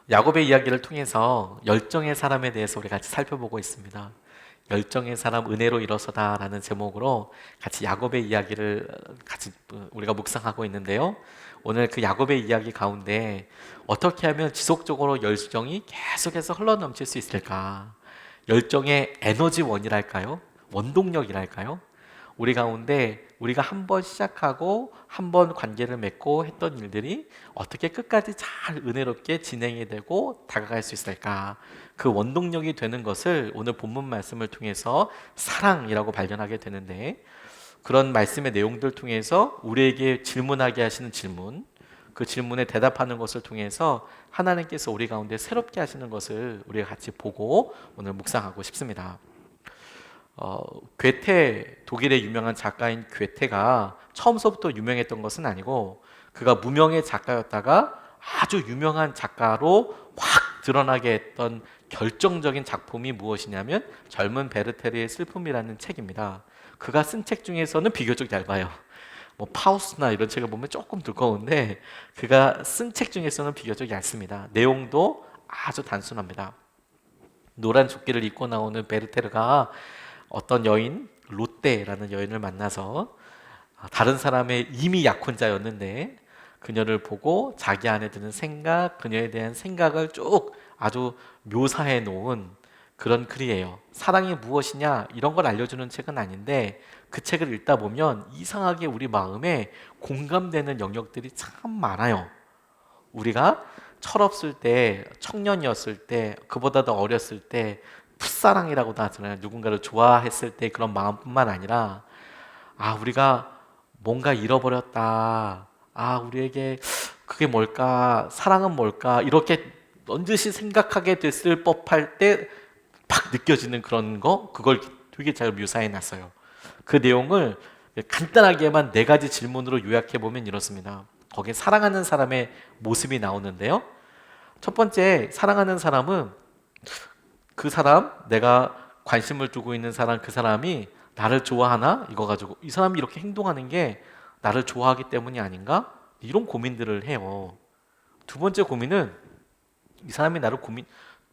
야곱의 이야기를 통해서 열정의 사람에 대해서 우리 같이 살펴보고 있습니다. 열정의 사람 은혜로 일어서다라는 제목으로 같이 야곱의 이야기를 같이 우리가 묵상하고 있는데요. 오늘 그 야곱의 이야기 가운데 어떻게 하면 지속적으로 열정이 계속해서 흘러넘칠 수 있을까? 열정의 에너지원이랄까요? 원동력이랄까요? 우리 가운데 우리가 한 번 시작하고 한 번 관계를 맺고 했던 일들이 어떻게 끝까지 잘 은혜롭게 진행이 되고 다가갈 수 있을까? 그 원동력이 되는 것을 오늘 본문 말씀을 통해서 사랑이라고 발견하게 되는데, 그런 말씀의 내용들 통해서 우리에게 질문하게 하시는 질문, 그 질문에 대답하는 것을 통해서 하나님께서 우리 가운데 새롭게 하시는 것을 우리가 같이 보고 오늘 묵상하고 싶습니다. 괴테, 독일의 유명한 작가인 괴테가 처음서부터 유명했던 것은 아니고, 그가 무명의 작가였다가 아주 유명한 작가로 확 드러나게 했던 결정적인 작품이 무엇이냐면 젊은 베르테르의 슬픔이라는 책입니다. 그가 쓴 책 중에서는 비교적 얇아요. 뭐 파우스나 이런 책을 보면 조금 두꺼운데, 그가 쓴 책 중에서는 비교적 얇습니다. 내용도 아주 단순합니다. 노란 조끼를 입고 나오는 베르테르가 어떤 여인, 롯데라는 여인을 만나서 다른 사람의 이미 약혼자였는데 그녀를 보고 자기 안에 드는 생각, 그녀에 대한 생각을 쭉 아주 묘사해 놓은 그런 글이에요. 사랑이 무엇이냐 이런 걸 알려주는 책은 아닌데, 그 책을 읽다 보면 이상하게 우리 마음에 공감되는 영역들이 참 많아요. 우리가 철없을 때, 청년이었을 때, 그보다 더 어렸을 때 풋사랑이라고도 하잖아요. 누군가를 좋아했을 때 그런 마음뿐만 아니라, 우리가 뭔가 잃어버렸다, 우리에게 그게 뭘까, 사랑은 뭘까, 이렇게 넌지시 생각하게 됐을 법할 때 팍 느껴지는 그런 거, 그걸 되게 잘 묘사해 놨어요. 그 내용을 간단하게만 네 가지 질문으로 요약해 보면 이렇습니다. 거기에 사랑하는 사람의 모습이 나오는데요. 첫 번째, 사랑하는 사람은 그 사람, 내가 관심을 두고 있는 사람, 그 사람이 나를 좋아하나? 이거 가지고 이 사람이 이렇게 행동하는 게 나를 좋아하기 때문이 아닌가? 이런 고민들을 해요. 두 번째 고민은 이 사람이 나를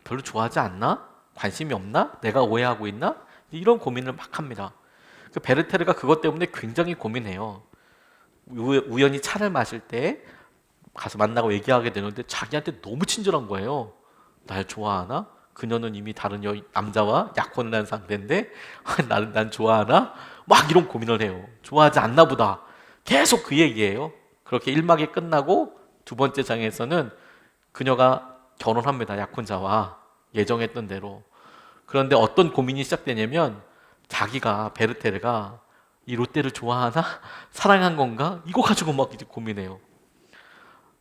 별로 좋아하지 않나? 관심이 없나? 내가 오해하고 있나? 이런 고민을 막 합니다. 그 베르테르가 그것 때문에 굉장히 고민해요. 우연히 차를 마실 때 가서 만나고 얘기하게 되는데 자기한테 너무 친절한 거예요. 날 좋아하나? 그녀는 이미 다른 남자와 약혼을 한 상태인데 난 좋아하나? 막 이런 고민을 해요. 좋아하지 않나 보다. 계속 그 얘기예요. 그렇게 1막이 끝나고 두 번째 장에서는 그녀가 결혼합니다. 약혼자와 예정했던 대로. 그런데 어떤 고민이 시작되냐면, 자기가, 베르테르가 이 롯데를 좋아하나? 사랑한 건가? 이거 가지고 막 이제 고민해요.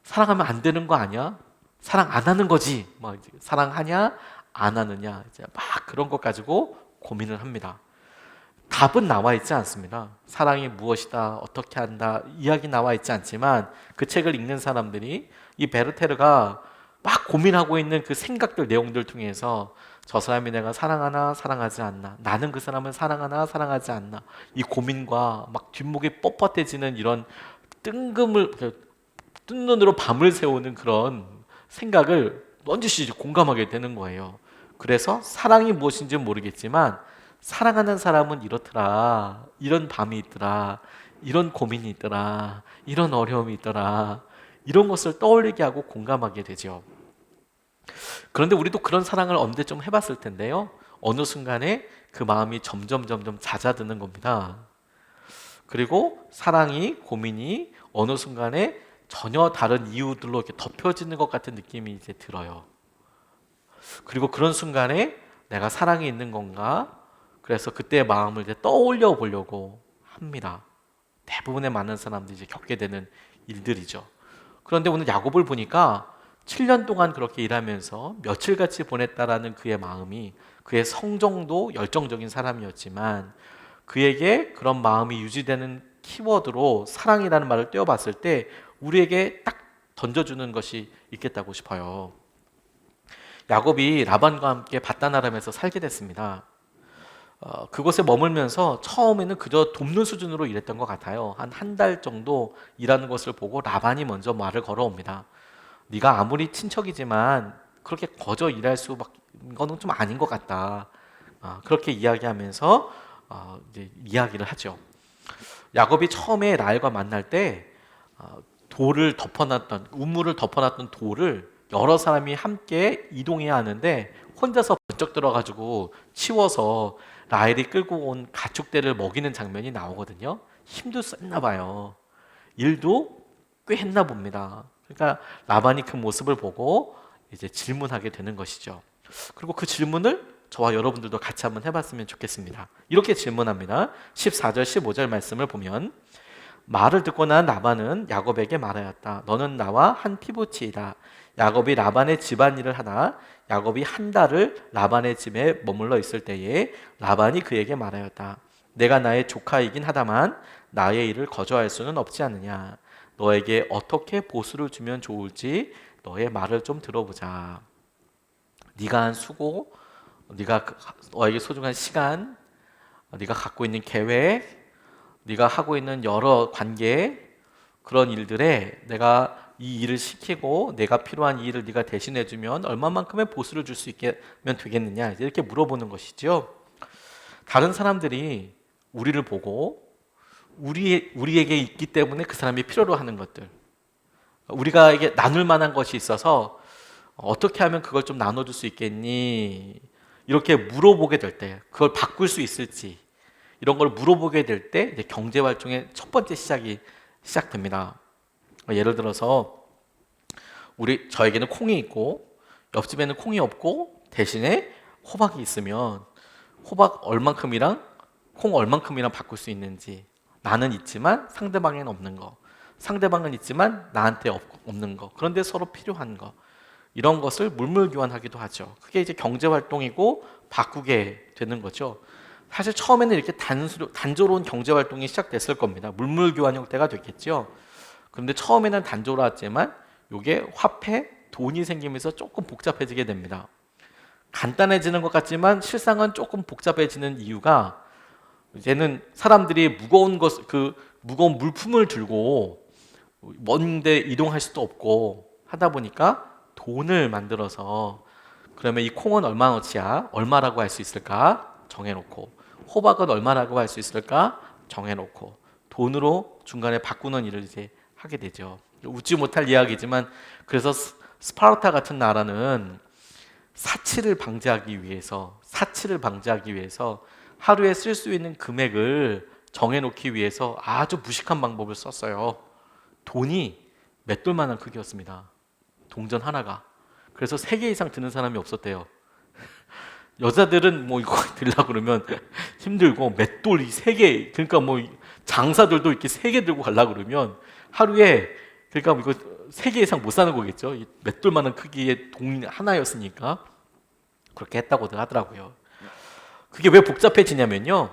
사랑하면 안 되는 거 아니야? 사랑 안 하는 거지. 막 이제 사랑하냐? 안 하느냐? 이제 막 그런 것 가지고 고민을 합니다. 답은 나와 있지 않습니다. 사랑이 무엇이다, 어떻게 한다, 이야기 나와 있지 않지만 그 책을 읽는 사람들이 이 베르테르가 막 고민하고 있는 그 생각들, 내용들 통해서 저 사람이 내가 사랑하나 사랑하지 않나, 나는 그 사람을 사랑하나 사랑하지 않나, 이 고민과 막 뒷목이 뻣뻣해지는 이런 뜬금을, 뜬 눈으로 밤을 새우는 그런 생각을 넌지시 공감하게 되는 거예요. 그래서 사랑이 무엇인지 모르겠지만 사랑하는 사람은 이렇더라, 이런 밤이 있더라, 이런 고민이 있더라, 이런 어려움이 있더라, 이런 것을 떠올리게 하고 공감하게 되죠. 그런데 우리도 그런 사랑을 언제 좀 해봤을 텐데요, 어느 순간에 그 마음이 점점 잦아드는 겁니다. 그리고 사랑이, 고민이 어느 순간에 전혀 다른 이유들로 이렇게 덮여지는 것 같은 느낌이 이제 들어요. 그리고 그런 순간에 내가 사랑이 있는 건가? 그래서 그때의 마음을 이제 떠올려 보려고 합니다. 대부분의 많은 사람들이 이제 겪게 되는 일들이죠. 그런데 오늘 야곱을 보니까 7년 동안 그렇게 일하면서 며칠같이 보냈다라는 그의 마음이, 그의 성정도 열정적인 사람이었지만 그에게 그런 마음이 유지되는 키워드로 사랑이라는 말을 떼어봤을 때 우리에게 딱 던져주는 것이 있겠다고 싶어요. 야곱이 라반과 함께 밧단 아람에서 살게 됐습니다. 그곳에 머물면서 처음에는 그저 돕는 수준으로 일했던 것 같아요. 한 달 정도 일하는 것을 보고 라반이 먼저 말을 걸어옵니다. 네가 아무리 친척이지만 그렇게 거저 일할 수 거는 좀 아닌 것 같다. 그렇게 이야기하면서 이제 이야기를 하죠. 야곱이 처음에 라헬과 만날 때 돌을 덮어놨던 우물을 덮어놨던 돌을 여러 사람이 함께 이동해야 하는데 혼자서 번쩍 들어가지고 치워서 라헬이 끌고 온 가축대를 먹이는 장면이 나오거든요. 힘도 셌나 봐요. 일도 꽤 했나 봅니다. 그러니까 라반이 그 모습을 보고 이제 질문하게 되는 것이죠. 그리고 그 질문을 저와 여러분들도 같이 한번 해봤으면 좋겠습니다. 이렇게 질문합니다. 14절 15절 말씀을 보면 말을 듣고 난 라반은 야곱에게 말하였다. 너는 나와 한 피부치이다. 야곱이 라반의 집안일을 하다 야곱이 한 달을 라반의 집에 머물러 있을 때에 라반이 그에게 말하였다. 내가 나의 조카이긴 하다만 나의 일을 거저할 수는 없지 않느냐. 너에게 어떻게 보수를 주면 좋을지 너의 말을 좀 들어보자. 네가 한 수고, 너에게 소중한 시간, 네가 갖고 있는 계획, 네가 하고 있는 여러 관계, 그런 일들에 내가 이 일을 시키고 내가 필요한 이 일을 네가 대신해 주면 얼마만큼의 보수를 줄 수 있게 면 되겠느냐, 이렇게 물어보는 것이죠. 다른 사람들이 우리를 보고 우리에게 있기 때문에 그 사람이 필요로 하는 것들, 우리가 이게 나눌 만한 것이 있어서 어떻게 하면 그걸 좀 나눠줄 수 있겠니? 이렇게 물어보게 될 때, 그걸 바꿀 수 있을지 이런 걸 물어보게 될 때 경제 활동의 첫 번째 시작됩니다. 예를 들어서 저에게는 콩이 있고 옆집에는 콩이 없고 대신에 호박이 있으면 호박 얼만큼이랑 콩 얼만큼이랑 바꿀 수 있는지, 나는 있지만 상대방에는 없는 거, 상대방은 있지만 나한테 없는 거, 그런데 서로 필요한 거, 이런 것을 물물교환하기도 하죠. 그게 이제 경제 활동이고 바꾸게 되는 거죠. 사실 처음에는 이렇게 단조로운 경제 활동이 시작됐을 겁니다. 물물교환 형태가 됐겠죠. 그런데 처음에는 단조로웠지만 이게 화폐, 돈이 생기면서 조금 복잡해지게 됩니다. 간단해지는 것 같지만 실상은 조금 복잡해지는 이유가, 이제는 사람들이 무거운 물품을 들고 먼데 이동할 수도 없고 하다 보니까 돈을 만들어서, 그러면 이 콩은 얼마어치야? 얼마라고 할 수 있을까? 정해놓고, 호박은 얼마라고 할 수 있을까? 정해놓고 돈으로 중간에 바꾸는 일을 이제 하게 되죠. 웃지 못할 이야기지만, 그래서 스파르타 같은 나라는 사치를 방지하기 위해서 하루에 쓸 수 있는 금액을 정해놓기 위해서 아주 무식한 방법을 썼어요. 돈이 맷돌만한 크기였습니다. 동전 하나가. 그래서 3개 이상 드는 사람이 없었대요. 여자들은 뭐 이거 들려고 그러면 힘들고, 맷돌이 3개, 그러니까 뭐 장사들도 이렇게 3개 들고 가려고 그러면 하루에, 그러니까 이거 3개 이상 못 사는 거겠죠. 이 맷돌만한 크기의 돈 하나였으니까 그렇게 했다고들 하더라고요. 그게 왜 복잡해지냐면요,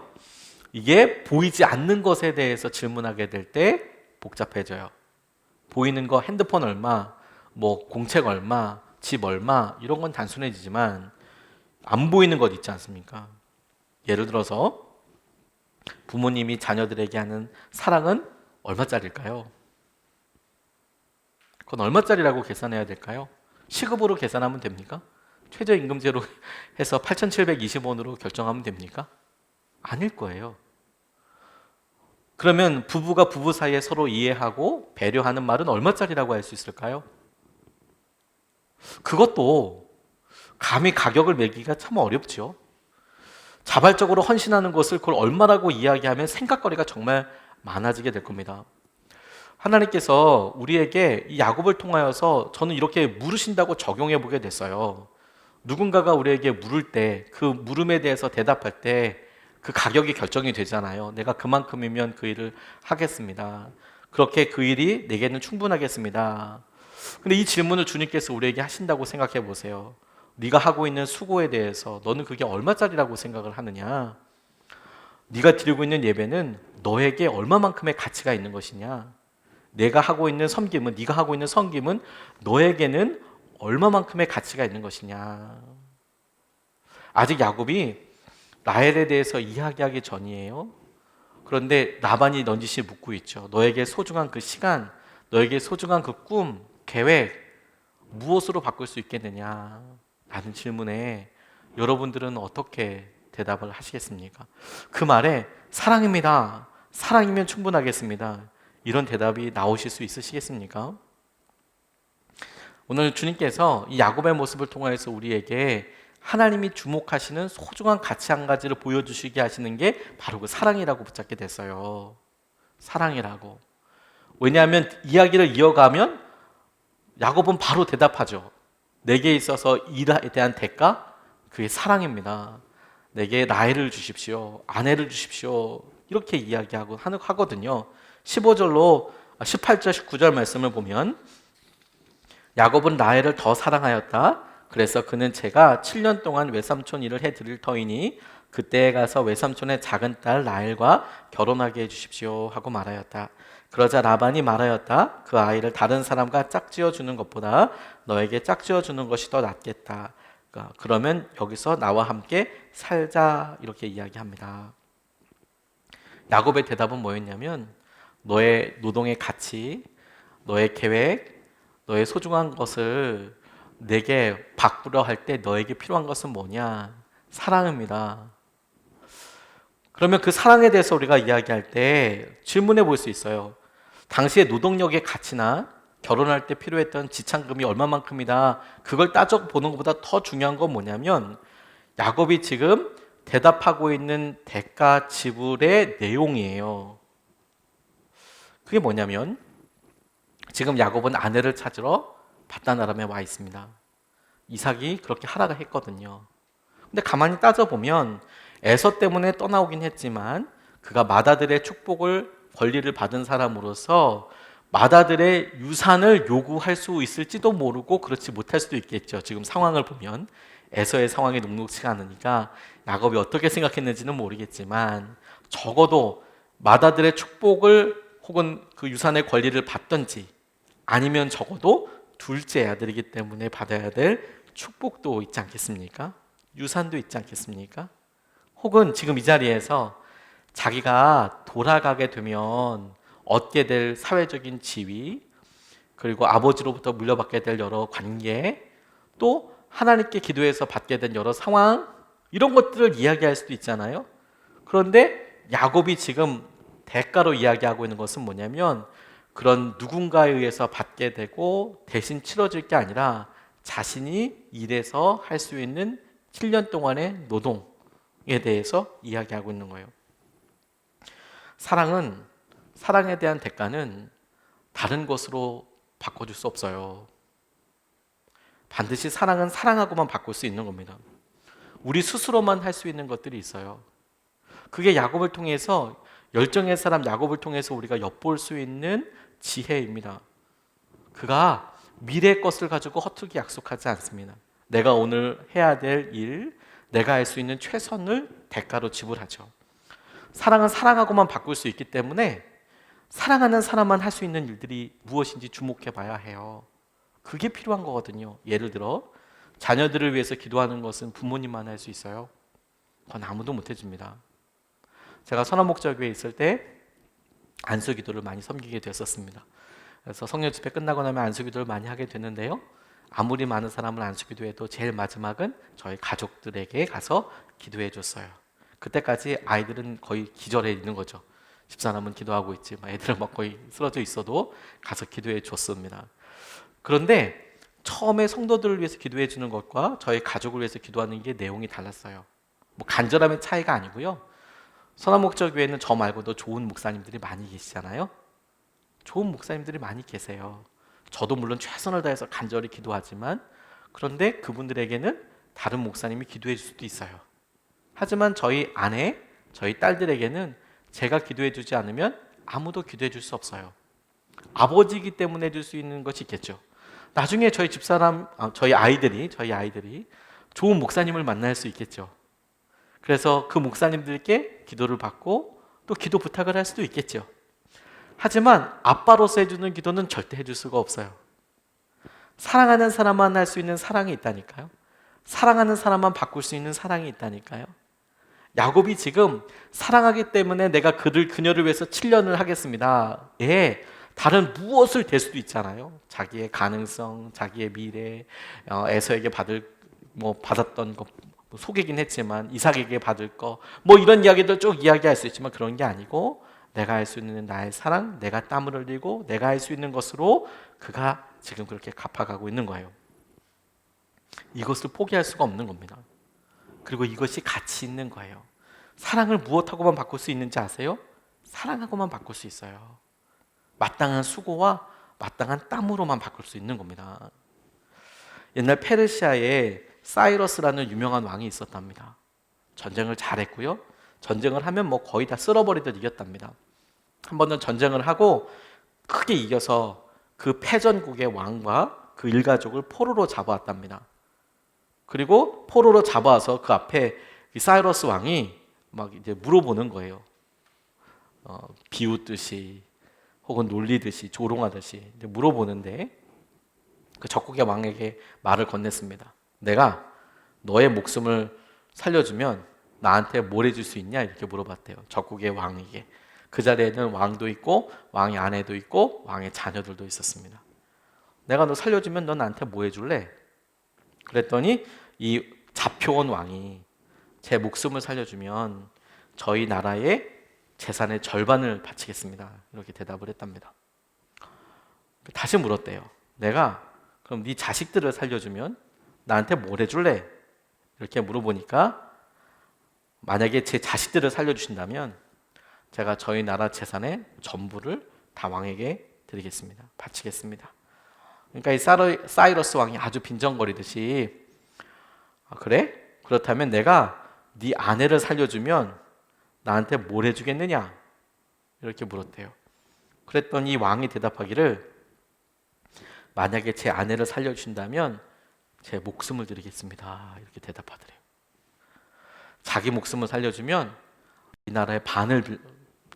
이게 보이지 않는 것에 대해서 질문하게 될 때 복잡해져요. 보이는 거, 핸드폰 얼마, 뭐 공책 얼마, 집 얼마, 이런 건 단순해지지만 안 보이는 것 있지 않습니까? 예를 들어서 부모님이 자녀들에게 하는 사랑은 얼마짜리일까요? 그건 얼마짜리라고 계산해야 될까요? 시급으로 계산하면 됩니까? 최저임금제로 해서 8,720원으로 결정하면 됩니까? 아닐 거예요. 그러면 부부가 부부 사이에 서로 이해하고 배려하는 말은 얼마짜리라고 할 수 있을까요? 그것도 감히 가격을 매기기가 참 어렵죠. 자발적으로 헌신하는 것을 그걸 얼마라고 이야기하면 생각거리가 정말 많아지게 될 겁니다. 하나님께서 우리에게 이 야곱을 통하여서 저는 이렇게 물으신다고 적용해 보게 됐어요. 누군가가 우리에게 물을 때, 그 물음에 대해서 대답할 때 그 가격이 결정이 되잖아요. 내가 그만큼이면 그 일을 하겠습니다. 그렇게 그 일이 내게는 충분하겠습니다. 근데 이 질문을 주님께서 우리에게 하신다고 생각해 보세요. 네가 하고 있는 수고에 대해서 너는 그게 얼마짜리라고 생각을 하느냐? 네가 드리고 있는 예배는 너에게 얼마만큼의 가치가 있는 것이냐? 네가 하고 있는 섬김은 너에게는 얼마만큼의 가치가 있는 것이냐? 아직 야곱이 라헬에 대해서 이야기하기 전이에요. 그런데 라반이 넌지시 묻고 있죠. 너에게 소중한 그 시간, 너에게 소중한 그 꿈, 계획, 무엇으로 바꿀 수 있겠느냐 라는 질문에 여러분들은 어떻게 대답을 하시겠습니까? 그 말에 사랑입니다. 사랑이면 충분하겠습니다. 이런 대답이 나오실 수 있으시겠습니까? 오늘 주님께서 이 야곱의 모습을 통해서 우리에게 하나님이 주목하시는 소중한 가치 한 가지를 보여주시게 하시는 게 바로 그 사랑이라고 붙잡게 됐어요. 사랑이라고. 왜냐하면 이야기를 이어가면 야곱은 바로 대답하죠. 내게 있어서 일에 대한 대가? 그게 사랑입니다. 내게 라헬을 주십시오. 아내를 주십시오. 이렇게 이야기하고 하거든요. 15절로 18절 19절 말씀을 보면 야곱은 라헬을 더 사랑하였다. 그래서 그는 제가 7년 동안 외삼촌 일을 해드릴 터이니 그때에 가서 외삼촌의 작은 딸 라헬과 결혼하게 해주십시오 하고 말하였다. 그러자 라반이 말하였다. 그 아이를 다른 사람과 짝지어 주는 것보다 너에게 짝지어 주는 것이 더 낫겠다. 그러면 여기서 나와 함께 살자 이렇게 이야기합니다. 야곱의 대답은 뭐였냐면 너의 노동의 가치, 너의 계획, 너의 소중한 것을 내게 바꾸려 할 때 너에게 필요한 것은 뭐냐? 사랑입니다. 그러면 그 사랑에 대해서 우리가 이야기할 때 질문해 볼 수 있어요. 당시의 노동력의 가치나 결혼할 때 필요했던 지참금이 얼마만큼이다. 그걸 따져보는 것보다 더 중요한 건 뭐냐면 야곱이 지금 대답하고 있는 대가 지불의 내용이에요. 그게 뭐냐면 지금 야곱은 아내를 찾으러 바단 아람에 와 있습니다. 이삭이 그렇게 하라고 했거든요. 근데 가만히 따져보면 에서 때문에 떠나오긴 했지만 그가 맏아들의 축복을 권리를 받은 사람으로서 맏아들의 유산을 요구할 수 있을지도 모르고 그렇지 못할 수도 있겠죠. 지금 상황을 보면 에서의 상황이 녹록치가 않으니까 야곱이 어떻게 생각했는지는 모르겠지만 적어도 맏아들의 축복을 혹은 그 유산의 권리를 받든지 아니면 적어도 둘째 아들이기 때문에 받아야 될 축복도 있지 않겠습니까? 유산도 있지 않겠습니까? 혹은 지금 이 자리에서 자기가 돌아가게 되면 얻게 될 사회적인 지위, 그리고 아버지로부터 물려받게 될 여러 관계, 또 하나님께 기도해서 받게 된 여러 상황, 이런 것들을 이야기할 수도 있잖아요. 그런데 야곱이 지금 대가로 이야기하고 있는 것은 뭐냐면 그런 누군가에 의해서 받게 되고 대신 치러질 게 아니라 자신이 일해서 할 수 있는 7년 동안의 노동에 대해서 이야기하고 있는 거예요. 사랑에 대한 대가는 다른 것으로 바꿔줄 수 없어요. 반드시 사랑은 사랑하고만 바꿀 수 있는 겁니다. 우리 스스로만 할 수 있는 것들이 있어요. 그게 야곱을 통해서 열정의 사람 야곱을 통해서 우리가 엿볼 수 있는 지혜입니다. 그가 미래의 것을 가지고 허투루 약속하지 않습니다. 내가 오늘 해야 될 일, 내가 할 수 있는 최선을 대가로 지불하죠. 사랑은 사랑하고만 바꿀 수 있기 때문에 사랑하는 사람만 할 수 있는 일들이 무엇인지 주목해 봐야 해요. 그게 필요한 거거든요. 예를 들어 자녀들을 위해서 기도하는 것은 부모님만 할 수 있어요. 그건 아무도 못 해줍니다. 제가 선한목자교회에 있을 때 안수기도를 많이 섬기게 됐었습니다. 그래서 성령 집회 끝나고 나면 안수기도를 많이 하게 되는데요. 아무리 많은 사람을 안수기도해도 제일 마지막은 저희 가족들에게 가서 기도해 줬어요. 그때까지 아이들은 거의 기절해 있는 거죠. 집사람은 기도하고 있지, 애들은 막 거의 쓰러져 있어도 가서 기도해 줬습니다. 그런데 처음에 성도들을 위해서 기도해 주는 것과 저희 가족을 위해서 기도하는 게 내용이 달랐어요. 뭐 간절함의 차이가 아니고요. 선한목자교회는 저 말고도 좋은 목사님들이 많이 계시잖아요. 좋은 목사님들이 많이 계세요. 저도 물론 최선을 다해서 간절히 기도하지만 그런데 그분들에게는 다른 목사님이 기도해 줄 수도 있어요. 하지만 저희 아내, 저희 딸들에게는 제가 기도해 주지 않으면 아무도 기도해 줄 수 없어요. 아버지이기 때문에 해줄 수 있는 것이 있겠죠. 나중에 저희 집사람, 저희 아이들이 좋은 목사님을 만날 수 있겠죠. 그래서 그 목사님들께 기도를 받고 또 기도 부탁을 할 수도 있겠죠. 하지만 아빠로서 해주는 기도는 절대 해줄 수가 없어요. 사랑하는 사람만 할 수 있는 사랑이 있다니까요. 사랑하는 사람만 바꿀 수 있는 사랑이 있다니까요. 야곱이 지금 사랑하기 때문에 내가 그녀를 위해서 7년을 하겠습니다. 예, 다른 무엇을 될 수도 있잖아요. 자기의 가능성, 자기의 미래, 에서에게 받았던 거, 속이긴 했지만 이삭에게 받을 거, 이런 이야기들 쭉 이야기할 수 있지만 그런 게 아니고 내가 할 수 있는 나의 사랑, 내가 땀을 흘리고 내가 할 수 있는 것으로 그가 지금 그렇게 갚아가고 있는 거예요. 이것을 포기할 수가 없는 겁니다. 그리고 이것이 가치 있는 거예요. 사랑을 무엇하고만 바꿀 수 있는지 아세요? 사랑하고만 바꿀 수 있어요. 마땅한 수고와 마땅한 땀으로만 바꿀 수 있는 겁니다. 옛날 페르시아에 사이러스라는 유명한 왕이 있었답니다. 전쟁을 잘했고요. 전쟁을 하면 거의 다 쓸어버리듯 이겼답니다. 한 번은 전쟁을 하고 크게 이겨서 그 패전국의 왕과 그 일가족을 포로로 잡아왔답니다. 그리고 포로로 잡아와서 그 앞에 이 사이러스 왕이 막 이제 물어보는 거예요. 비웃듯이 혹은 놀리듯이 조롱하듯이 물어보는데 그 적국의 왕에게 말을 건넸습니다. 내가 너의 목숨을 살려주면 나한테 뭘 해줄 수 있냐? 이렇게 물어봤대요. 적국의 왕에게. 그 자리에는 왕도 있고 왕의 아내도 있고 왕의 자녀들도 있었습니다. 내가 너 살려주면 너 나한테 뭐 해줄래? 그랬더니 이 잡혀온 왕이 제 목숨을 살려주면 저희 나라의 재산의 절반을 바치겠습니다. 이렇게 대답을 했답니다. 다시 물었대요. 내가 그럼 네 자식들을 살려주면 나한테 뭘 해줄래? 이렇게 물어보니까 만약에 제 자식들을 살려주신다면 제가 저희 나라 재산의 전부를 다 왕에게 드리겠습니다. 바치겠습니다. 그러니까 이 사이러스 왕이 아주 빈정거리듯이 그래? 그렇다면 내가 네 아내를 살려주면 나한테 뭘 해주겠느냐? 이렇게 물었대요. 그랬더니 왕이 대답하기를 만약에 제 아내를 살려주신다면 제 목숨을 드리겠습니다. 이렇게 대답하더래요. 자기 목숨을 살려주면 이 나라의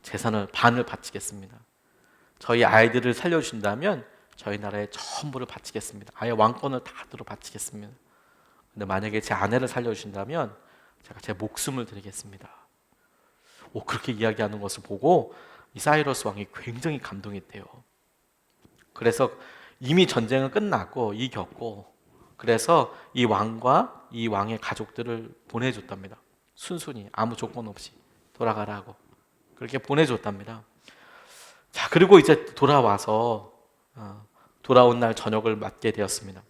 재산을 반을 바치겠습니다. 저희 아이들을 살려주신다면 저희 나라의 전부를 바치겠습니다. 아예 왕권을 다 들어 바치겠습니다. 근데 만약에 제 아내를 살려주신다면 제가 제 목숨을 드리겠습니다. 그렇게 이야기하는 것을 보고 이 사이러스 왕이 굉장히 감동했대요. 그래서 이미 전쟁은 끝났고 이겼고 그래서 이 왕과 이 왕의 가족들을 보내줬답니다. 순순히 아무 조건 없이 돌아가라고 그렇게 보내줬답니다. 자, 그리고 이제 돌아와서 돌아온 날 저녁을 맞게 되었습니다.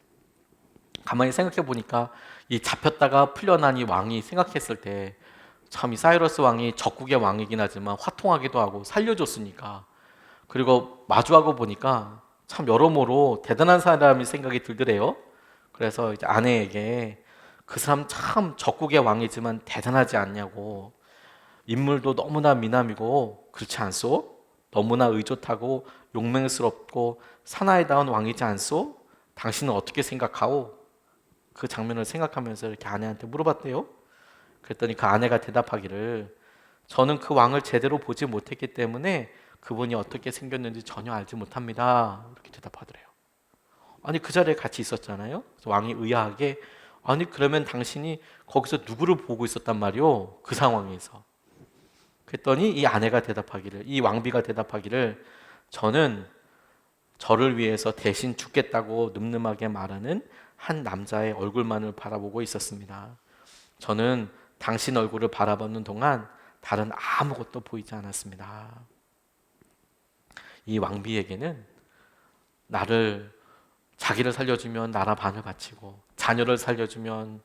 가만히 생각해 보니까 이 잡혔다가 풀려난 이 왕이 생각했을 때 참 이 사이러스 왕이 적국의 왕이긴 하지만 화통하기도 하고 살려줬으니까 그리고 마주하고 보니까 참 여러모로 대단한 사람이 생각이 들더래요. 그래서 이제 아내에게 그 사람 참 적국의 왕이지만 대단하지 않냐고 인물도 너무나 미남이고 그렇지 않소? 너무나 의젓하고 용맹스럽고 사나이다운 왕이지 않소? 당신은 어떻게 생각하오? 그 장면을 생각하면서 이렇게 아내한테 물어봤대요. 그랬더니 그 아내가 대답하기를 저는 그 왕을 제대로 보지 못했기 때문에 그분이 어떻게 생겼는지 전혀 알지 못합니다. 이렇게 대답하더래요. 아니 그 자리에 같이 있었잖아요. 그래서 왕이 의아하게 아니 그러면 당신이 거기서 누구를 보고 있었단 말이오? 그 상황에서. 그랬더니 이 아내가 대답하기를 이 왕비가 대답하기를 저는 저를 위해서 대신 죽겠다고 늠름하게 말하는 한 남자의 얼굴만을 바라보고 있었습니다. 저는 당신 얼굴을 바라보는 동안 다른 아무것도 보이지 않았습니다. 이 왕비에게는 자기를 살려주면 나라 반을 바치고 자녀를 살려주면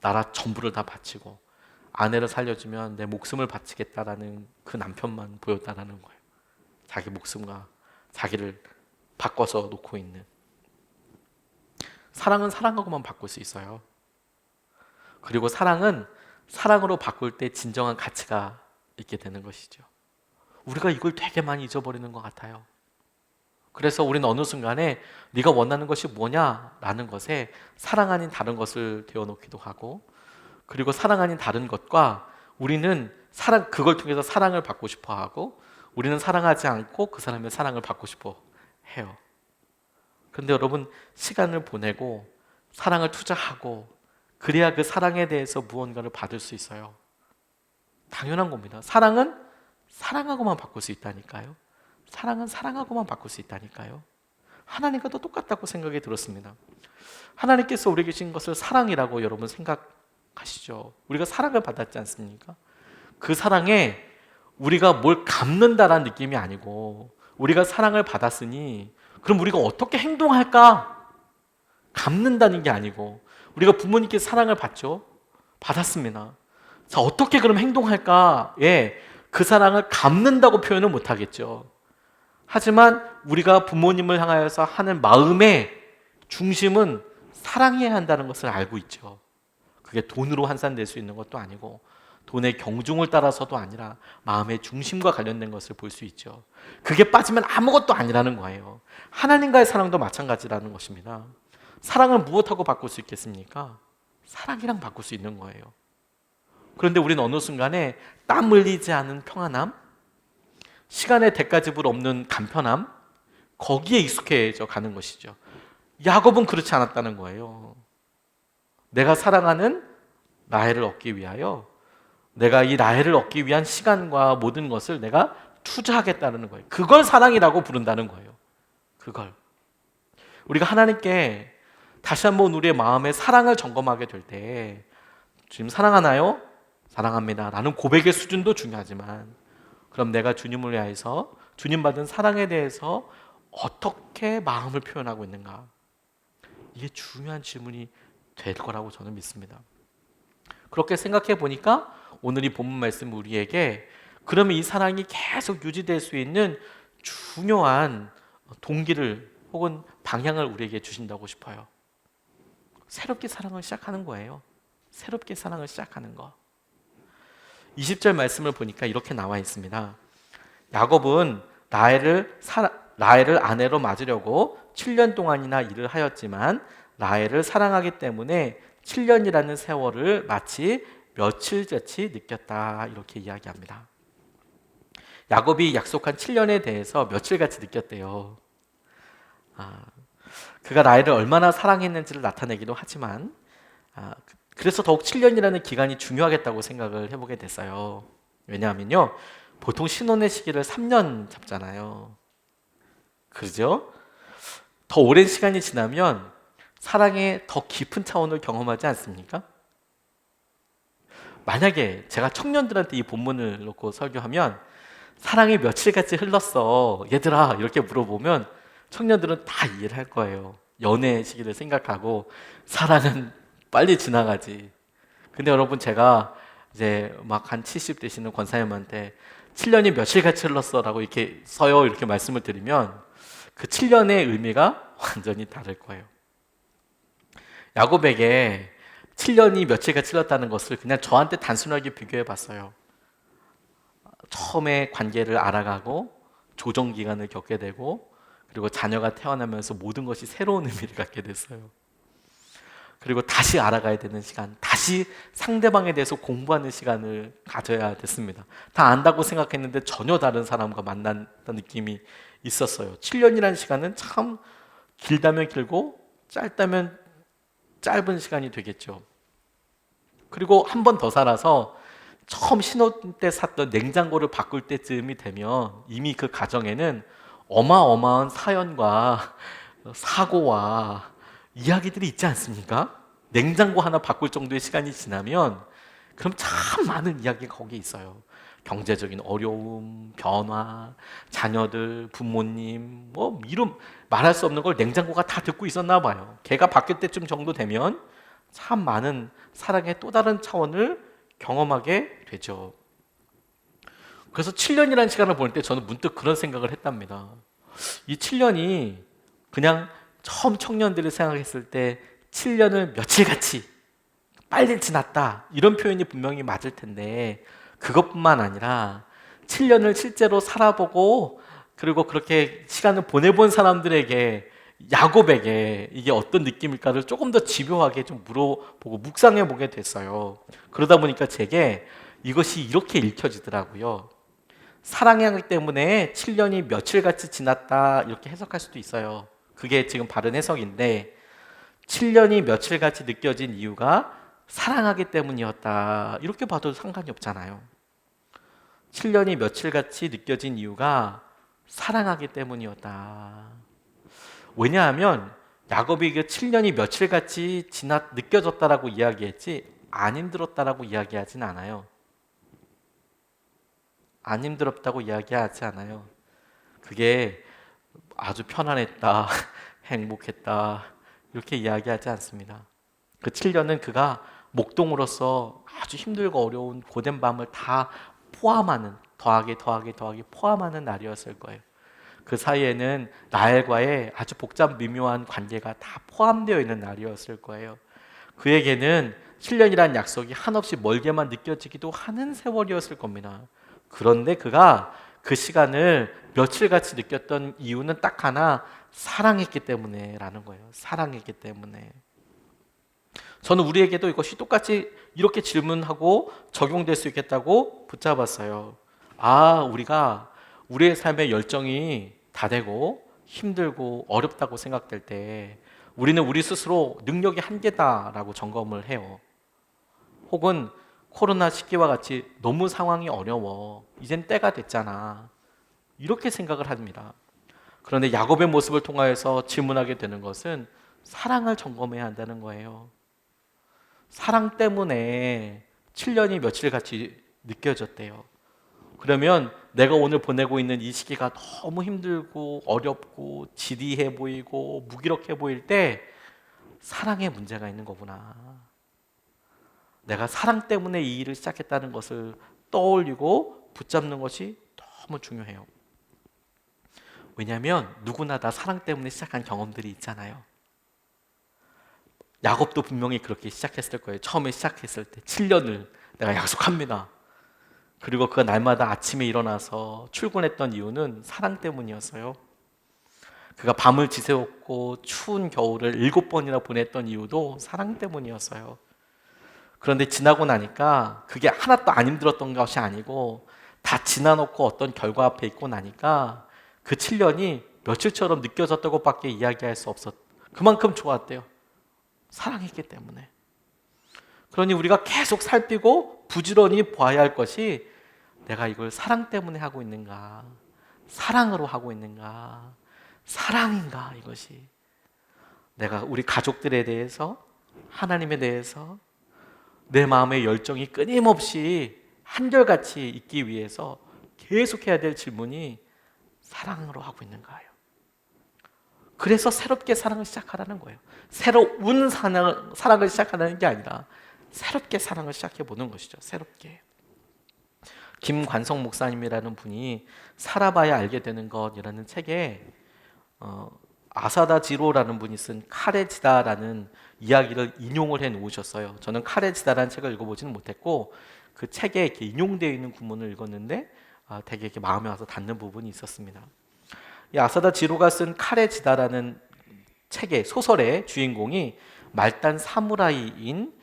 나라 전부를 다 바치고 아내를 살려주면 내 목숨을 바치겠다라는 그 남편만 보였다라는 거예요. 자기 목숨과 자기를 바꿔서 놓고 있는. 사랑은 사랑하고만 바꿀 수 있어요. 그리고 사랑은 사랑으로 바꿀 때 진정한 가치가 있게 되는 것이죠. 우리가 이걸 되게 많이 잊어버리는 것 같아요. 그래서 우리는 어느 순간에 네가 원하는 것이 뭐냐라는 것에 사랑 아닌 다른 것을 되어놓기도 하고 그리고 사랑 아닌 다른 것과 우리는 그걸 통해서 사랑을 받고 싶어 하고 우리는 사랑하지 않고 그 사람의 사랑을 받고 싶어 해요. 그런데 여러분 시간을 보내고 사랑을 투자하고 그래야 그 사랑에 대해서 무언가를 받을 수 있어요. 당연한 겁니다. 사랑은 사랑하고만 바꿀 수 있다니까요. 사랑은 사랑하고만 바꿀 수 있다니까요. 하나님과도 똑같다고 생각이 들었습니다. 하나님께서 우리에게 주신 것을 사랑이라고 여러분 생각하시죠? 우리가 사랑을 받았지 않습니까? 그 사랑에 우리가 뭘 갚는다라는 느낌이 아니고, 우리가 사랑을 받았으니 그럼 우리가 어떻게 행동할까? 갚는다는 게 아니고, 우리가 부모님께 사랑을 받죠? 받았습니다. 자, 어떻게 그럼 행동할까? 예, 그 사랑을 갚는다고 표현은 못하겠죠. 하지만 우리가 부모님을 향하여서 하는 마음의 중심은 사랑해야 한다는 것을 알고 있죠. 그게 돈으로 환산될 수 있는 것도 아니고, 돈의 경중을 따라서도 아니라 마음의 중심과 관련된 것을 볼 수 있죠. 그게 빠지면 아무것도 아니라는 거예요. 하나님과의 사랑도 마찬가지라는 것입니다. 사랑을 무엇하고 바꿀 수 있겠습니까? 사랑이랑 바꿀 수 있는 거예요. 그런데 우리는 어느 순간에 땀 흘리지 않은 평안함, 시간의 대가지불 없는 간편함, 거기에 익숙해져 가는 것이죠. 야곱은 그렇지 않았다는 거예요. 내가 사랑하는 라헬을 얻기 위하여, 내가 이 라헬을 얻기 위한 시간과 모든 것을 내가 투자하겠다는 거예요. 그걸 사랑이라고 부른다는 거예요. 그걸. 우리가 하나님께 다시 한번 우리의 마음의 사랑을 점검하게 될 때, 주님 사랑하나요? 사랑합니다 라는 고백의 수준도 중요하지만, 그럼 내가 주님을 위해서 주님 받은 사랑에 대해서 어떻게 마음을 표현하고 있는가? 이게 중요한 질문이 될 거라고 저는 믿습니다. 그렇게 생각해 보니까 오늘 이 본문 말씀 우리에게 그러면 이 사랑이 계속 유지될 수 있는 중요한 동기를 혹은 방향을 우리에게 주신다고 싶어요. 새롭게 사랑을 시작하는 거예요. 새롭게 사랑을 시작하는 거. 20절 말씀을 보니까 이렇게 나와 있습니다. 야곱은 라헬을 아내로 맞으려고 7년 동안이나 일을 하였지만 라헬을 사랑하기 때문에 7년이라는 세월을 마치 며칠같이 느꼈다, 이렇게 이야기합니다. 야곱이 약속한 7년에 대해서 며칠같이 느꼈대요. 그가 라헬을 얼마나 사랑했는지를 나타내기도 하지만, 그래서 더욱 7년이라는 기간이 중요하겠다고 생각을 해보게 됐어요. 왜냐하면요, 보통 신혼의 시기를 3년 잡잖아요. 그죠? 더 오랜 시간이 지나면 사랑의 더 깊은 차원을 경험하지 않습니까? 만약에 제가 청년들한테 이 본문을 놓고 설교하면 사랑이 며칠같이 흘렀어 얘들아 이렇게 물어보면 청년들은 다 이해를 할 거예요. 연애 시기를 생각하고 사랑은 빨리 지나가지. 근데 여러분, 제가 이제 막 한 70 되시는 권사님한테 7년이 며칠같이 흘렀어 라고 이렇게 써요 이렇게 말씀을 드리면 그 7년의 의미가 완전히 다를 거예요. 야곱에게 7년이 며칠같이 흘렀다는 것을 그냥 저한테 단순하게 비교해 봤어요. 처음에 관계를 알아가고 조정 기간을 겪게 되고, 그리고 자녀가 태어나면서 모든 것이 새로운 의미를 갖게 됐어요. 그리고 다시 알아가야 되는 시간, 다시 상대방에 대해서 공부하는 시간을 가져야 됐습니다. 다 안다고 생각했는데 전혀 다른 사람과 만난다는 느낌이 있었어요. 7년이라는 시간은 참 길다면 길고 짧다면 짧은 시간이 되겠죠. 그리고 한 번 더 살아서 처음 신혼 때 샀던 냉장고를 바꿀 때쯤이 되면 이미 그 가정에는 어마어마한 사연과 사고와 이야기들이 있지 않습니까? 냉장고 하나 바꿀 정도의 시간이 지나면 그럼 참 많은 이야기가 거기에 있어요. 경제적인 어려움, 변화, 자녀들, 부모님, 뭐 이름 말할 수 없는 걸 냉장고가 다 듣고 있었나 봐요. 걔가 바뀔 때쯤 정도 되면 참 많은 사랑의 또 다른 차원을 경험하게 되죠. 그래서 7년이라는 시간을 볼 때 저는 문득 그런 생각을 했답니다. 이 7년이 그냥 처음 청년들이 생각했을 때 7년을 며칠같이 빨리 지났다 이런 표현이 분명히 맞을 텐데, 그것뿐만 아니라 7년을 실제로 살아보고 그리고 그렇게 시간을 보내본 사람들에게, 야곱에게 이게 어떤 느낌일까를 조금 더 집요하게 좀 물어보고 묵상해 보게 됐어요. 그러다 보니까 제게 이것이 이렇게 읽혀지더라고요. 사랑하기 때문에 7년이 며칠같이 지났다 이렇게 해석할 수도 있어요. 그게 지금 바른 해석인데, 7년이 며칠같이 느껴진 이유가 사랑하기 때문이었다 이렇게 봐도 상관이 없잖아요. 7년이 며칠같이 느껴진 이유가 사랑하기 때문이었다. 왜냐하면 야곱이 그 7년이 며칠같이 느껴졌다라고 이야기했지 안 힘들었다라고 이야기하진 않아요. 안 힘들었다고 이야기하지 않아요. 그게 아주 편안했다, 행복했다 이렇게 이야기하지 않습니다. 그 7년은 그가 목동으로서 아주 힘들고 어려운 고된 밤을 다 포함하는 더하기 포함하는 날이었을 거예요. 그 사이에는 나엘과의 아주 복잡 미묘한 관계가 다 포함되어 있는 날이었을 거예요. 그에게는 7년이란 약속이 한없이 멀게만 느껴지기도 하는 세월이었을 겁니다. 그런데 그가 그 시간을 며칠같이 느꼈던 이유는 딱 하나, 사랑했기 때문에 라는 거예요. 사랑했기 때문에. 저는 우리에게도 이것이 똑같이 이렇게 질문하고 적용될 수 있겠다고 붙잡았어요. 우리가 우리의 삶의 열정이 다 되고 힘들고 어렵다고 생각될 때 우리는 우리 스스로 능력이 한계다라고 점검을 해요. 혹은 코로나 시기와 같이 너무 상황이 어려워. 이젠 때가 됐잖아. 이렇게 생각을 합니다. 그런데 야곱의 모습을 통하여서 질문하게 되는 것은 사랑을 점검해야 한다는 거예요. 사랑 때문에 7년이 며칠같이 느껴졌대요. 그러면 내가 오늘 보내고 있는 이 시기가 너무 힘들고 어렵고 지리해 보이고 무기력해 보일 때 사랑에 문제가 있는 거구나. 내가 사랑 때문에 이 일을 시작했다는 것을 떠올리고 붙잡는 것이 너무 중요해요. 왜냐하면 누구나 다 사랑 때문에 시작한 경험들이 있잖아요. 야곱도 분명히 그렇게 시작했을 거예요. 처음에 시작했을 때 7년을 내가 약속합니다. 그리고 그 날마다 아침에 일어나서 출근했던 이유는 사랑 때문이었어요. 그가 밤을 지새웠고 추운 겨울을 7번이나 보냈던 이유도 사랑 때문이었어요. 그런데 지나고 나니까 그게 하나도 안 힘들었던 것이 아니고 다 지나놓고 어떤 결과 앞에 있고 나니까 그 7년이 며칠처럼 느껴졌다고 밖에 이야기할 수 없었. 그만큼 좋았대요. 사랑했기 때문에. 그러니 우리가 계속 살피고 부지런히 봐야 할 것이 내가 이걸 사랑 때문에 하고 있는가, 사랑으로 하고 있는가, 사랑인가 이것이. 내가 우리 가족들에 대해서, 하나님에 대해서 내 마음의 열정이 끊임없이 한결같이 있기 위해서 계속해야 될 질문이 사랑으로 하고 있는가요? 그래서 새롭게 사랑을 시작하라는 거예요. 새로운 사랑을 시작하라는 게 아니라 새롭게 사랑을 시작해 보는 것이죠. 새롭게. 김관성 목사님이라는 분이 살아봐야 알게 되는 것이라는 책에 아사다 지로라는 분이 쓴 카레지다라는 이야기를 인용을 해 놓으셨어요. 저는 카레지다라는 책을 읽어보지는 못했고 그 책에 이렇게 인용되어 있는 구문을 읽었는데 되게 이렇게 마음에 와서 닿는 부분이 있었습니다. 이 아사다 지로가 쓴 카레지다라는 책의 소설의 주인공이 말단 사무라이인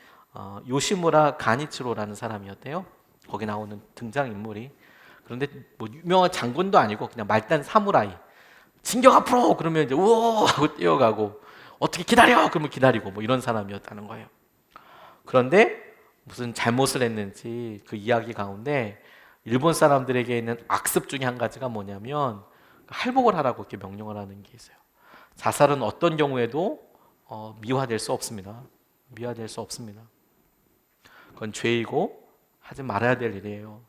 요시무라 가니츠로라는 사람이었대요. 거기 나오는 등장인물이. 그런데 뭐 유명한 장군도 아니고 그냥 말단 사무라이. 진격 앞으로! 그러면 이제 우와! 하고 뛰어가고 어떻게 기다려! 그러면 기다리고 뭐 이런 사람이었다는 거예요. 그런데 무슨 잘못을 했는지 그 이야기 가운데 일본 사람들에게 있는 악습 중에 한 가지가 뭐냐면 할복을 하라고 이렇게 명령을 하는 게 있어요. 자살은 어떤 경우에도 미화될 수 없습니다. 미화될 수 없습니다. 그건 죄이고 하지 말아야 될 일이에요.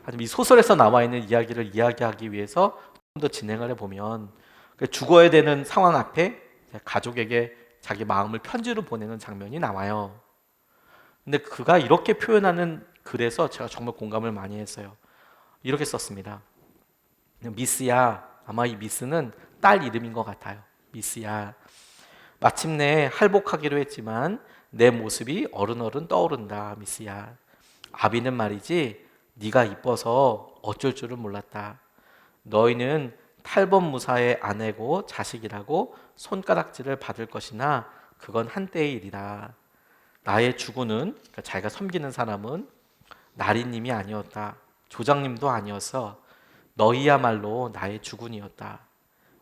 하지만 이 소설에서 나와 있는 이야기를 이야기하기 위해서 좀 더 진행을 해보면 죽어야 되는 상황 앞에 가족에게 자기 마음을 편지로 보내는 장면이 나와요. 근데 그가 이렇게 표현하는 글에서 제가 정말 공감을 많이 했어요. 이렇게 썼습니다. 미스야, 아마 이 미스는 딸 이름인 것 같아요. 미스야, 마침내 할복하기로 했지만 내 모습이 어른어른 떠오른다. 미스야, 아비는 말이지 네가 이뻐서 어쩔 줄을 몰랐다. 너희는 탈범무사의 아내고 자식이라고 손가락질을 받을 것이나 그건 한때의 일이다. 나의 주군은, 그러니까 자기가 섬기는 사람은 나리님이 아니었다. 조장님도 아니었어. 너희야말로 나의 주군이었다.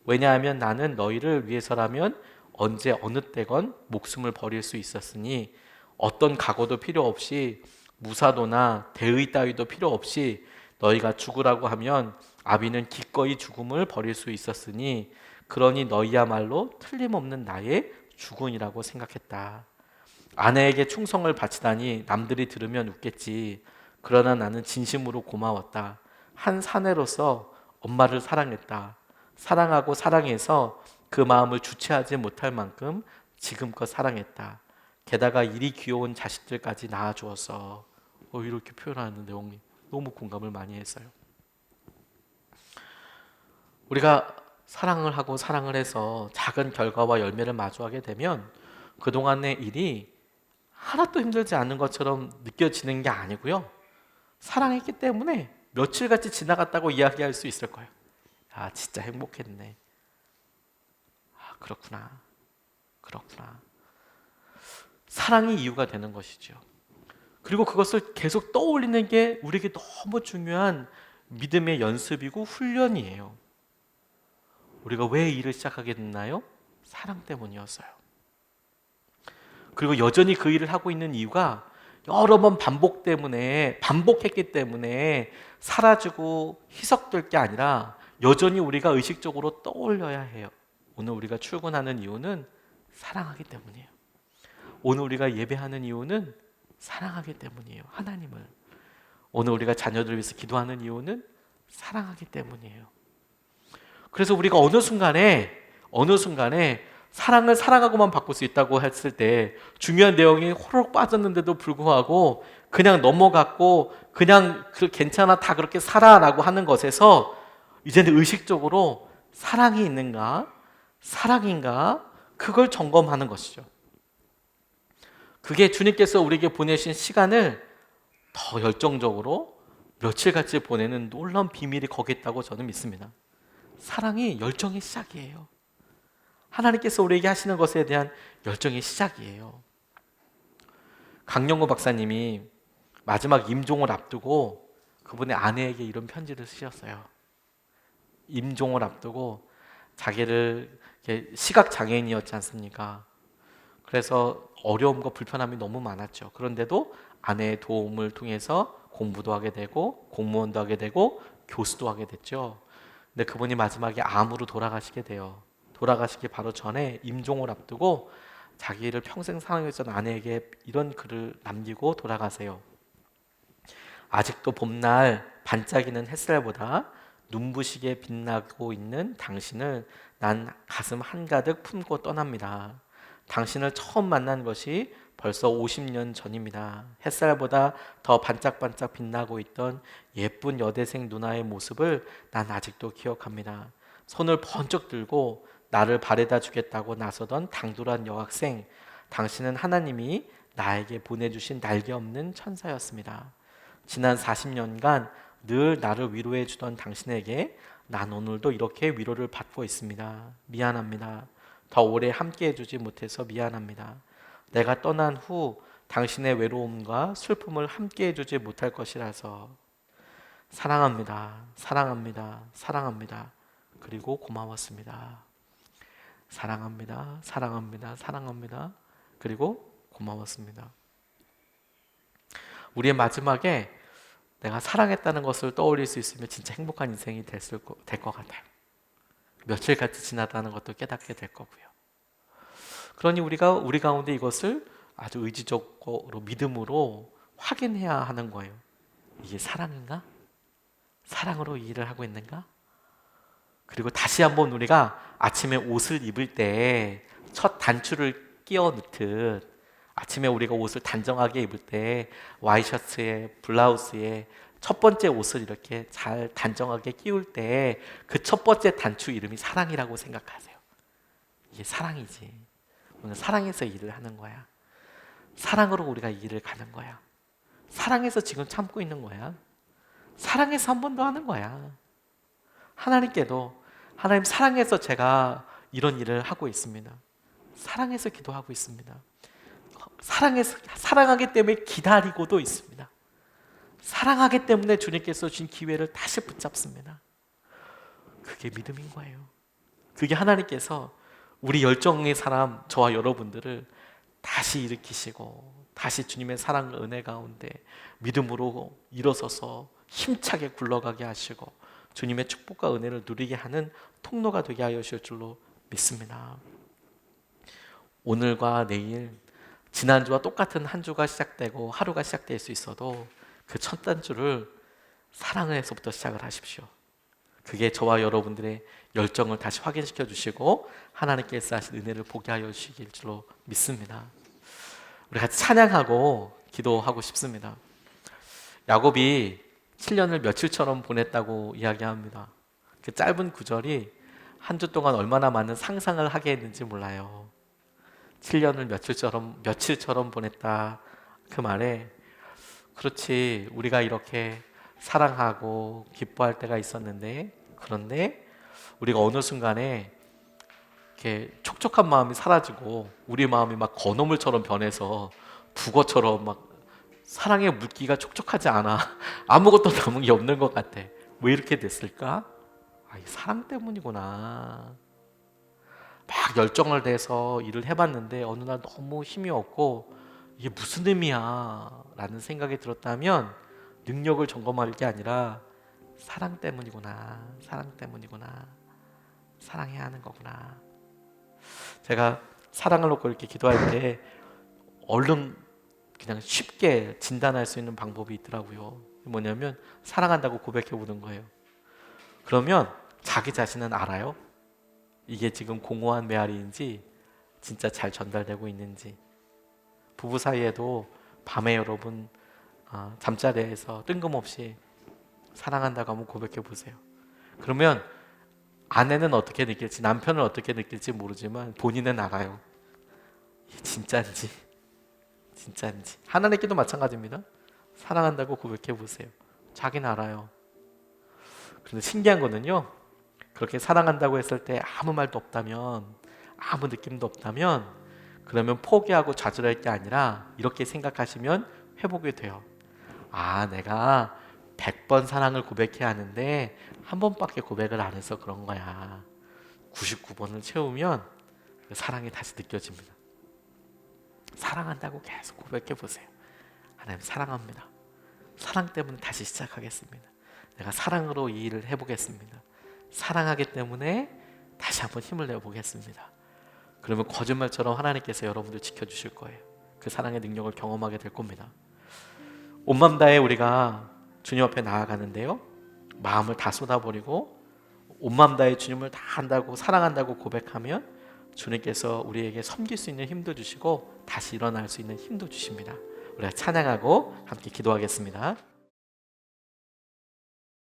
왜냐하면 나는 너희를 위해서라면 언제 어느 때건 목숨을 버릴 수 있었으니 어떤 각오도 필요 없이 무사도나 대의 따위도 필요 없이 너희가 죽으라고 하면 아비는 기꺼이 죽음을 버릴 수 있었으니 그러니 너희야말로 틀림없는 나의 주군이라고 생각했다. 아내에게 충성을 바치다니 남들이 들으면 웃겠지. 그러나 나는 진심으로 고마웠다. 한 사내로서 엄마를 사랑했다. 사랑하고 사랑해서 그 마음을 주체하지 못할 만큼 지금껏 사랑했다. 게다가 이리 귀여운 자식들까지 낳아주어서 이렇게 표현하는 내용이 너무 공감을 많이 했어요. 우리가 사랑을 하고 사랑을 해서 작은 결과와 열매를 마주하게 되면 그동안의 일이 하나도 힘들지 않은 것처럼 느껴지는 게 아니고요. 사랑했기 때문에 며칠같이 지나갔다고 이야기할 수 있을 거예요. 아, 진짜 행복했네. 아, 그렇구나. 그렇구나. 사랑이 이유가 되는 것이죠. 그리고 그것을 계속 떠올리는 게 우리에게 너무 중요한 믿음의 연습이고 훈련이에요. 우리가 왜 일을 시작하게 됐나요? 사랑 때문이었어요. 그리고 여전히 그 일을 하고 있는 이유가 여러 번 반복했기 때문에 사라지고 희석될 게 아니라 여전히 우리가 의식적으로 떠올려야 해요. 오늘 우리가 출근하는 이유는 사랑하기 때문이에요. 오늘 우리가 예배하는 이유는 사랑하기 때문이에요. 하나님을. 오늘 우리가 자녀들을 위해서 기도하는 이유는 사랑하기 때문이에요. 그래서 우리가 어느 순간에 사랑을 사랑하고만 바꿀 수 있다고 했을 때 중요한 내용이 호로록 빠졌는데도 불구하고 그냥 넘어갔고 그냥 괜찮아 다 그렇게 살아라고 하는 것에서 이제는 의식적으로 사랑이 있는가? 사랑인가? 그걸 점검하는 것이죠. 그게 주님께서 우리에게 보내신 시간을 더 열정적으로 며칠같이 보내는 놀라운 비밀이 거기 있다고 저는 믿습니다. 사랑이 열정의 시작이에요. 하나님께서 우리에게 하시는 것에 대한 열정의 시작이에요. 강영구 박사님이 마지막 임종을 앞두고 그분의 아내에게 이런 편지를 쓰셨어요. 임종을 앞두고 자기를 시각장애인이었지 않습니까? 그래서 어려움과 불편함이 너무 많았죠. 그런데도 아내의 도움을 통해서 공부도 하게 되고 공무원도 하게 되고 교수도 하게 됐죠. 근데 그분이 마지막에 암으로 돌아가시게 돼요. 돌아가시기 바로 전에 임종을 앞두고 자기를 평생 사랑했던 아내에게 이런 글을 남기고 돌아가세요. 아직도 봄날 반짝이는 햇살보다 눈부시게 빛나고 있는 당신을 난 가슴 한가득 품고 떠납니다. 당신을 처음 만난 것이 벌써 50년 전입니다. 햇살보다 더 반짝반짝 빛나고 있던 예쁜 여대생 누나의 모습을 난 아직도 기억합니다. 손을 번쩍 들고 나를 바래다 주겠다고 나서던 당돌한 여학생, 당신은 하나님이 나에게 보내주신 날개 없는 천사였습니다. 지난 40년간 늘 나를 위로해 주던 당신에게 난 오늘도 이렇게 위로를 받고 있습니다. 미안합니다. 더 오래 함께 해주지 못해서 미안합니다. 내가 떠난 후 당신의 외로움과 슬픔을 함께 해주지 못할 것이라서 사랑합니다. 사랑합니다. 사랑합니다. 그리고 고마웠습니다. 사랑합니다. 사랑합니다. 사랑합니다. 그리고 고마웠습니다. 우리의 마지막에 내가 사랑했다는 것을 떠올릴 수 있으면 진짜 행복한 인생이 될 것 같아요. 며칠같이 지나다는 것도 깨닫게 될 거고요. 그러니 우리가 우리 가운데 이것을 아주 의지적으로 믿음으로 확인해야 하는 거예요. 이게 사랑인가? 사랑으로 이 일을 하고 있는가? 그리고 다시 한번 우리가 아침에 옷을 입을 때 첫 단추를 끼워 넣듯 아침에 우리가 옷을 단정하게 입을 때 와이셔츠에 블라우스에 첫 번째 옷을 이렇게 잘 단정하게 끼울 때 그 첫 번째 단추 이름이 사랑이라고 생각하세요. 이게 사랑이지. 오늘 사랑해서 일을 하는 거야. 사랑으로 우리가 이 일을 가는 거야. 사랑해서 지금 참고 있는 거야. 사랑해서 한 번 더 하는 거야. 하나님께도 하나님 사랑해서 제가 이런 일을 하고 있습니다. 사랑해서 기도하고 있습니다. 사랑하기 때문에 기다리고도 있습니다. 사랑하기 때문에 주님께서 주신 기회를 다시 붙잡습니다. 그게 믿음인 거예요. 그게 하나님께서 우리 열정의 사람 저와 여러분들을 다시 일으키시고 다시 주님의 사랑 은혜 가운데 믿음으로 일어서서 힘차게 굴러가게 하시고 주님의 축복과 은혜를 누리게 하는 통로가 되게 하여 주실 줄로 믿습니다. 오늘과 내일, 지난주와 똑같은 한 주가 시작되고 하루가 시작될 수 있어도 그 첫 단주를 사랑에서부터 시작을 하십시오. 그게 저와 여러분들의 열정을 다시 확인시켜 주시고 하나님께서 하신 은혜를 보게 하여 주시길 줄로 믿습니다. 우리 같이 찬양하고 기도하고 싶습니다. 야곱이 7년을 며칠처럼 보냈다고 이야기합니다. 그 짧은 구절이 한 주 동안 얼마나 많은 상상을 하게 했는지 몰라요. 7년을 며칠처럼 보냈다. 그 말에 그렇지, 우리가 이렇게 사랑하고 기뻐할 때가 있었는데, 그런데 우리가 어느 순간에 이렇게 촉촉한 마음이 사라지고 우리 마음이 막 건어물처럼 변해서 북어처럼 막 사랑의 물기가 촉촉하지 않아. 아무것도 남은 게 없는 것 같아. 왜 이렇게 됐을까? 이 사랑 때문이구나. 막 열정을 내서 일을 해봤는데 어느 날 너무 힘이 없고 이게 무슨 의미야 라는 생각이 들었다면 능력을 점검할 게 아니라 사랑 때문이구나. 사랑해야 하는 거구나. 제가 사랑을 놓고 이렇게 기도할 때 얼른 그냥 쉽게 진단할 수 있는 방법이 있더라고요. 뭐냐면 사랑한다고 고백해 보는 거예요. 그러면 자기 자신은 알아요. 이게 지금 공허한 메아리인지 진짜 잘 전달되고 있는지. 부부 사이에도 밤에 여러분 잠자리에서 뜬금없이 사랑한다고 한번 고백해 보세요. 그러면 아내는 어떻게 느낄지, 남편은 어떻게 느낄지 모르지만 본인은 알아요. 이게 진짜인지. 하나님께도 마찬가지입니다. 사랑한다고 고백해 보세요. 자기는 알아요. 그런데 신기한 거는요, 그렇게 사랑한다고 했을 때 아무 말도 없다면, 아무 느낌도 없다면, 그러면 포기하고 좌절할 게 아니라 이렇게 생각하시면 회복이 돼요. 내가 100번 사랑을 고백해야 하는데 한 번밖에 고백을 안 해서 그런 거야. 99번을 채우면 사랑이 다시 느껴집니다. 사랑한다고 계속 고백해 보세요. 하나님 사랑합니다. 사랑 때문에 다시 시작하겠습니다. 내가 사랑으로 이 일을 해보겠습니다. 사랑하기 때문에 다시 한번 힘을 내보겠습니다. 그러면 거짓말처럼 하나님께서 여러분들 지켜주실 거예요. 그 사랑의 능력을 경험하게 될 겁니다. 온 마음 다해 우리가 주님 앞에 나아가는데요, 마음을 다 쏟아버리고 온 마음 다해 주님을 다 한다고, 사랑한다고 고백하면 주님께서 우리에게 섬길 수 있는 힘도 주시고 다시 일어날 수 있는 힘도 주십니다. 우리가 찬양하고 함께 기도하겠습니다.